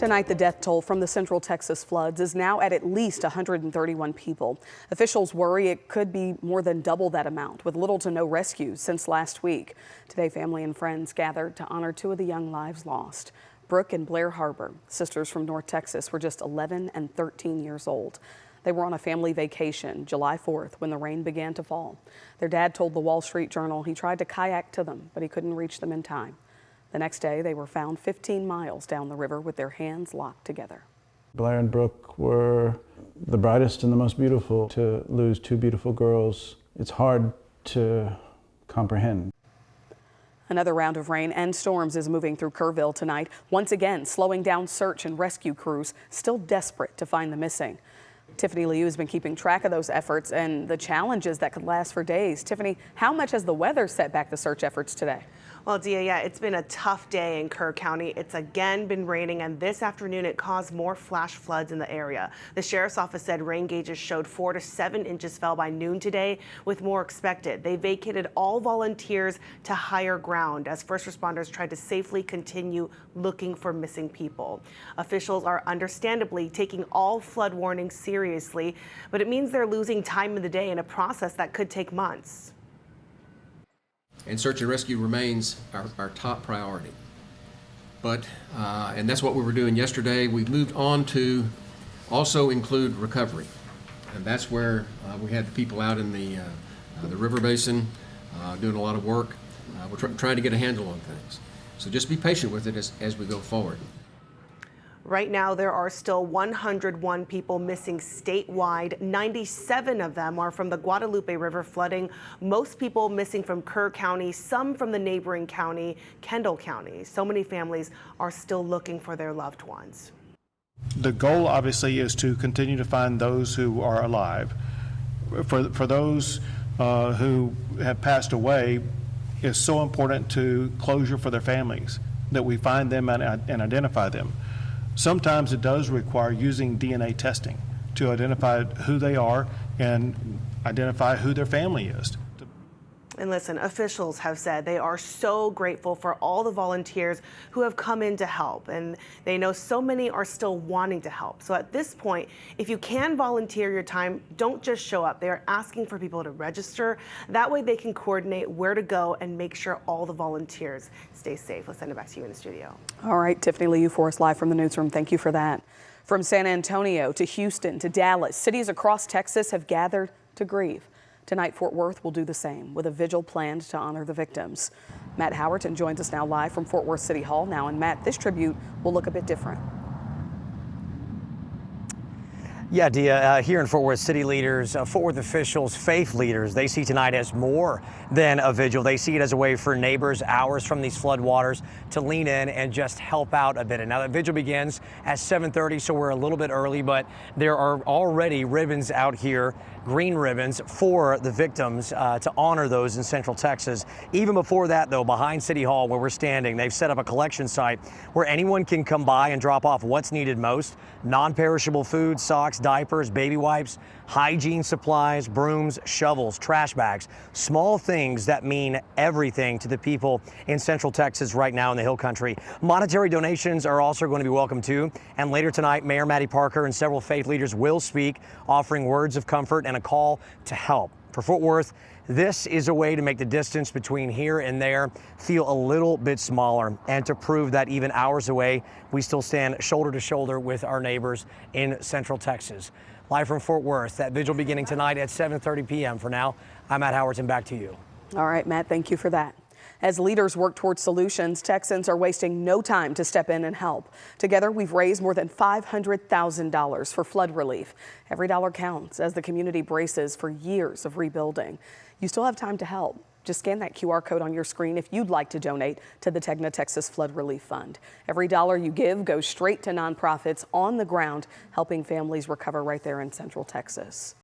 Tonight, the death toll from the Central Texas floods is now at least 131 people. Officials worry it could be more than double that amount, with little to no rescues since last week. Today, family and friends gathered to honor two of the young lives lost. Brooke and Blair Harbor, sisters from North Texas, were just 11 and 13 years old. They were on a family vacation July 4th when the rain began to fall. Their dad told the Wall Street Journal he tried to kayak to them, but he couldn't reach them in time. The next day, they were found 15 miles down the river with their hands locked together. Blair and Brooke were the brightest and the most beautiful. To lose two beautiful girls, it's hard to comprehend. Another round of rain and storms is moving through Kerrville tonight, once again slowing down search and rescue crews, still desperate to find the missing. Tiffany Liu has been keeping track of those efforts and the challenges that could last for days. Tiffany, how much has the weather set back the search efforts today? Well, Dia, yeah, it's been a tough day in Kerr County. It's again been raining, and this afternoon it caused more flash floods in the area. The sheriff's office said rain gauges showed 4 to 7 inches fell by noon today, with more expected. They vacated all volunteers to higher ground as first responders tried to safely continue looking for missing people. Officials are understandably taking all flood warnings seriously, but it means they're losing time in the day in a process that could take months. And search and rescue remains our top priority. But, and that's what we were doing yesterday. We've moved on to also include recovery. And that's where we had the people out in the river basin doing a lot of work. We're trying to get a handle on things. So just be patient with it as we go forward. Right now, there are still 101 people missing statewide. 97 of them are from the Guadalupe River flooding. Most people missing from Kerr County, some from the neighboring county, Kendall County. So many families are still looking for their loved ones. The goal, obviously, is to continue to find those who are alive. For those who have passed away, it's so important to closure for their families, that we find them and identify them. Sometimes it does require using DNA testing to identify who they are and identify who their family is. And listen, officials have said they are so grateful for all the volunteers who have come in to help, and they know so many are still wanting to help. So at this point, if you can volunteer your time, don't just show up. They are asking for people to register. That way they can coordinate where to go and make sure all the volunteers stay safe. Let's send it back to you in the studio. All right, Tiffany Liu for us live from the newsroom. Thank you for that. From San Antonio to Houston to Dallas, cities across Texas have gathered to grieve. Tonight, Fort Worth will do the same, with a vigil planned to honor the victims. Matt Howerton joins us now live from Fort Worth City Hall now. And Matt, this tribute will look a bit different. Yeah, Dia, here in Fort Worth, city leaders, Fort Worth officials, faith leaders, they see tonight as more than a vigil. They see it as a way for neighbors hours from these floodwaters to lean in and just help out a bit. And now that vigil begins at 7:30, so we're a little bit early, but there are already ribbons out here, green ribbons for the victims to honor those in Central Texas. Even before that, though, behind City Hall where we're standing, they've set up a collection site where anyone can come by and drop off what's needed most: non-perishable food, socks, diapers, baby wipes, hygiene supplies, brooms, shovels, trash bags, small things that mean everything to the people in Central Texas right now in the Hill Country. Monetary donations are also going to be welcome too. And later tonight, Mayor Matty Parker and several faith leaders will speak, offering words of comfort and a call to help. For Fort Worth, this is a way to make the distance between here and there feel a little bit smaller, and to prove that even hours away, we still stand shoulder to shoulder with our neighbors in Central Texas. Live from Fort Worth, that vigil beginning tonight at 7:30 p.m. For now, I'm Matt Howerton, back to you. All right, Matt, thank you for that. As leaders work towards solutions, Texans are wasting no time to step in and help. Together, we've raised more than $500,000 for flood relief. Every dollar counts as the community braces for years of rebuilding. You still have time to help. Just scan that QR code on your screen if you'd like to donate to the Tegna Texas Flood Relief Fund. Every dollar you give goes straight to nonprofits on the ground, helping families recover right there in Central Texas.